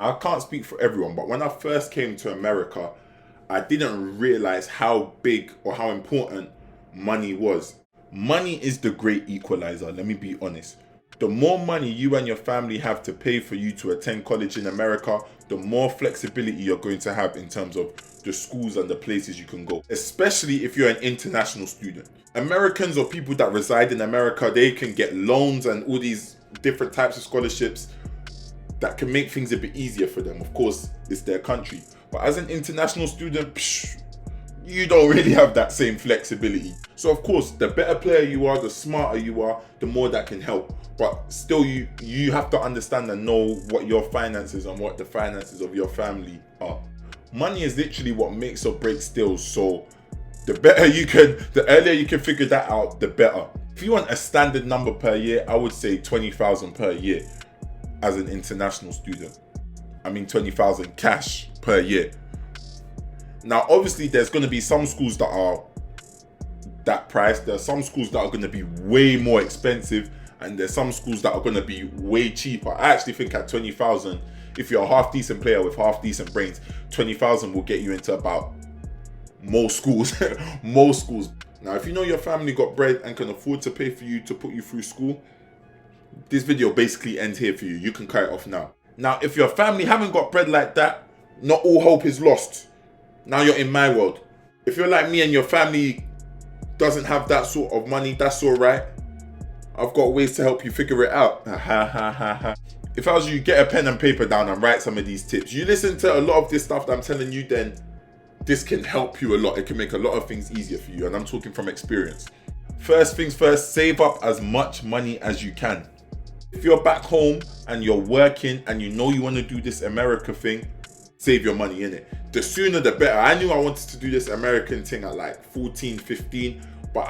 I can't speak for everyone, but when I first came to America, I didn't realize how big or how important money was. Money is the great equalizer, let me be honest. The more money you and your family have to pay for you to attend college in America, the more flexibility you're going to have in terms of the schools and the places you can go, especially if you're an international student. Americans or people that reside in America, they can get loans and all these different types of scholarships that can make things a bit easier for them. Of course, it's their country. But as an international student, you don't really have that same flexibility. So of course, the better player you are, the smarter you are, the more that can help. But still, you have to understand and know what your finances and what the finances of your family are. Money is literally what makes or breaks deals. So the earlier you can figure that out, the better. If you want a standard number per year, I would say 20,000 per year as an international student. I mean 20,000 cash per year. Now, obviously, there's going to be some schools that are that price. There are some schools that are going to be way more expensive, and there's some schools that are going to be way cheaper. I actually think at 20,000, if you're a half decent player with half decent brains, 20,000 will get you into about most schools. Most schools. Now, if you know your family got bread and can afford to pay for you to put you through school, this video basically ends here for you. You can cut it off now. Now, if your family haven't got bread like that, not all hope is lost. Now you're in my world. If you're like me and your family doesn't have that sort of money, that's all right. I've got ways to help you figure it out. If I was you, get a pen and paper down and write some of these tips. You listen to a lot of this stuff that I'm telling you, then this can help you a lot. It can make a lot of things easier for you, and I'm talking from experience. First things first, save up as much money as you can. If you're back home and you're working and you know you want to do this America thing, save your money in it. The sooner the better. I knew I wanted to do this American thing at like 14, 15, but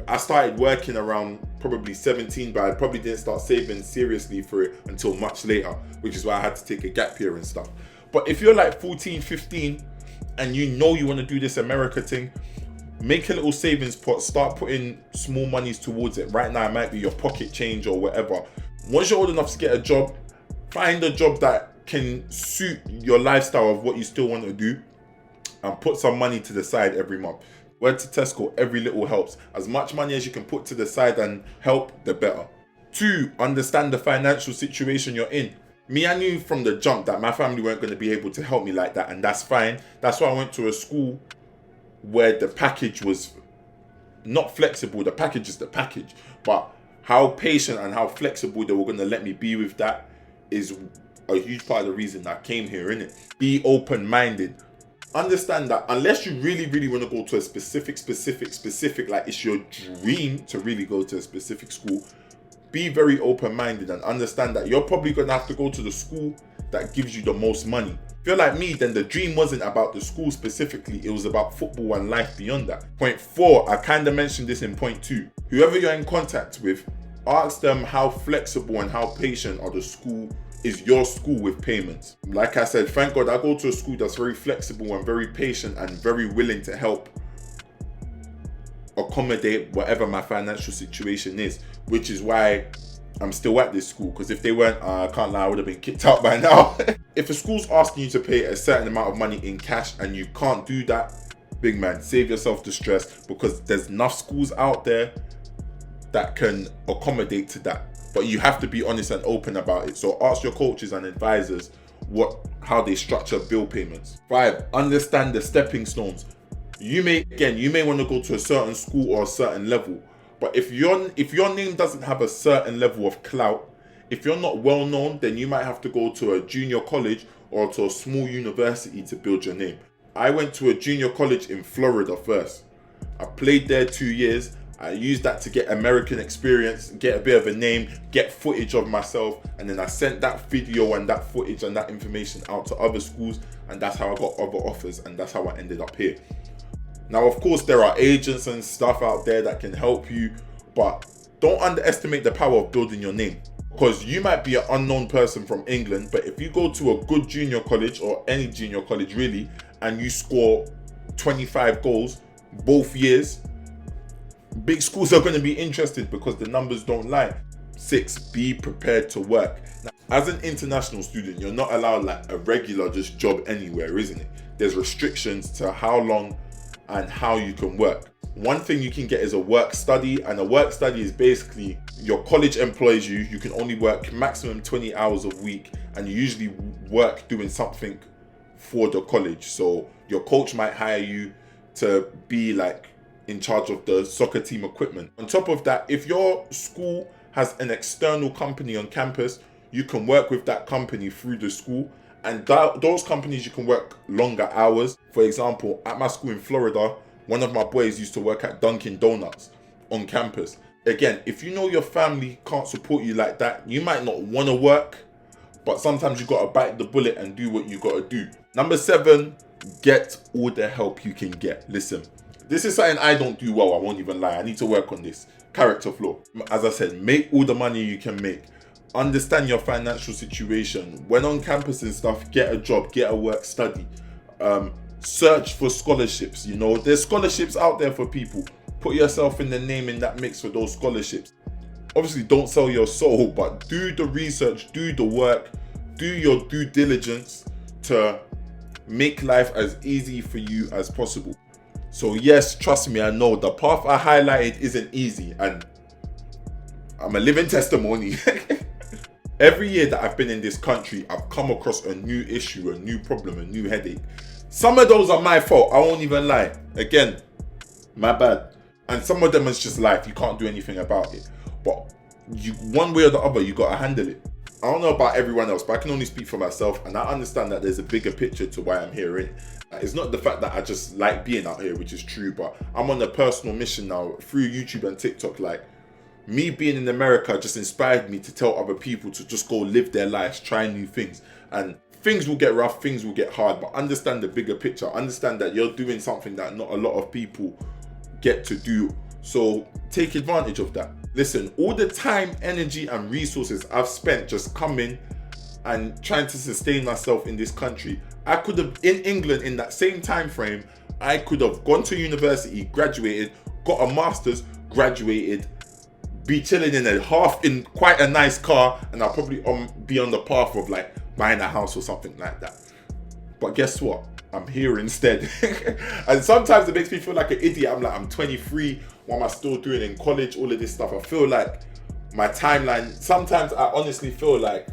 I started working around probably 17, but I probably didn't start saving seriously for it until much later, which is why I had to take a gap year and stuff. But if you're like 14, 15 and you know you want to do this America thing, make a little savings pot, start putting small monies towards it. Right now it might be your pocket change or whatever. Once you're old enough to get a job, find a job that can suit your lifestyle of what you still want to do, and put some money to the side every month. Word to Tesco, every little helps. As much money as you can put to the side and help, the better. 2, understand the financial situation you're in. Me, I knew from the jump that my family weren't going to be able to help me like that, and that's fine. That's why I went to a school where the package was not flexible. The package is the package, but how patient and how flexible they were going to let me be with that is a huge part of the reason I came here, innit? Be open-minded. Understand that unless you really, really want to go to a specific, like it's your dream to really go to a specific school, be very open-minded and understand that you're probably going to have to go to the school that gives you the most money. If you're like me, then the dream wasn't about the school specifically, it was about football and life beyond that. Point 4, I kind of mentioned this in point 2. Whoever you're in contact with, ask them how flexible and how patient is your school with payments. Like I said, thank God I go to a school that's very flexible and very patient and very willing to help accommodate whatever my financial situation is, which is why I'm still at this school, because if they weren't, I can't lie, I would have been kicked out by now. If a school's asking you to pay a certain amount of money in cash and you can't do that, big man, save yourself the stress, because there's enough schools out there that can accommodate to that. But you have to be honest and open about it. So ask your coaches and advisors how they structure bill payments. 5, understand the stepping stones. You may want to go to a certain school or a certain level, but if your name doesn't have a certain level of clout, if you're not well known, then you might have to go to a junior college or to a small university to build your name. I went to a junior college in Florida first. I played there 2 years. I used that to get American experience, get a bit of a name, get footage of myself, and then I sent that video and that footage and that information out to other schools, and that's how I got other offers, and that's how I ended up here. Now, of course, there are agents and stuff out there that can help you, but don't underestimate the power of building your name. Because you might be an unknown person from England, but if you go to a good junior college, or any junior college really, and you score 25 goals both years, big schools are going to be interested because the numbers don't lie. 6, be prepared to work. Now, As an international student, you're not allowed like a regular just job anywhere, isn't it? There's restrictions to how long and how you can work. One thing you can get is a work study, and a work study is basically your college employs you. You can only work maximum 20 hours a week, and you usually work doing something for the college. So your coach might hire you to be like in charge of the soccer team equipment. On top of that, if your school has an external company on campus, you can work with that company through the school, and those companies you can work longer hours. For example, at my school in Florida, one of my boys used to work at Dunkin' Donuts on campus. Again, if you know your family can't support you like that, you might not want to work, but sometimes you got to bite the bullet and do what you got to do. Number 7, get all the help you can get. Listen, this is something I don't do well, I won't even lie. I need to work on this. Character flaw. As I said, make all the money you can make. Understand your financial situation. When on campus and stuff, get a job, get a work study. Search for scholarships. You know, there's scholarships out there for people. Put yourself in the name in that mix for those scholarships. Obviously, don't sell your soul, but do the research, do the work, do your due diligence to make life as easy for you as possible. So yes, trust me, I know the path I highlighted isn't easy, and I'm a living testimony. Every year that I've been in this country, I've come across a new issue, a new problem, a new headache. Some of those are my fault, I won't even lie. Again, my bad. And some of them is just life, you can't do anything about it. But you, one way or the other, you gotta handle it. I don't know about everyone else, but I can only speak for myself, and I understand that there's a bigger picture to why I'm here. It's not the fact that I just like being out here, which is true, but I'm on a personal mission now through YouTube and TikTok. Like, me being in America just inspired me to tell other people to just go live their lives, try new things. And things will get rough, things will get hard, but understand the bigger picture. Understand that you're doing something that not a lot of people get to do. So take advantage of that. Listen, all the time, energy, and resources I've spent just coming and trying to sustain myself in this country, I could have, in England, in that same time frame, I could have gone to university, graduated, got a master's, graduated, be chilling in quite a nice car, and I'll probably be on the path of like buying a house or something like that. But guess what? I'm here instead. And sometimes it makes me feel like an idiot. I'm like, I'm 23. What am I still doing in college? All of this stuff. I feel like my timeline, sometimes I honestly feel like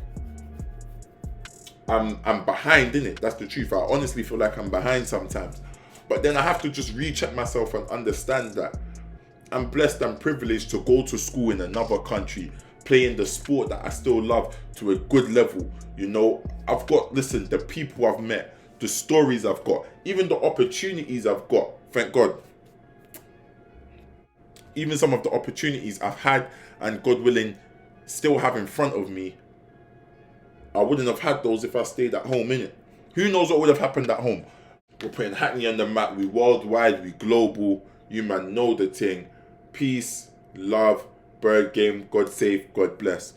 I'm behind in it. That's the truth. I honestly feel like I'm behind sometimes. But then I have to just recheck myself and understand that I'm blessed and privileged to go to school in another country, playing the sport that I still love to a good level. You know, I've got, listen, the people I've met, the stories I've got, even the opportunities I've got, thank God. Even some of the opportunities I've had and God willing still have in front of me, I wouldn't have had those if I stayed at home, innit? Who knows what would have happened at home? We're putting Hackney on the map. We worldwide, we global. You man know the thing. Peace, love, bird game, God save, God bless.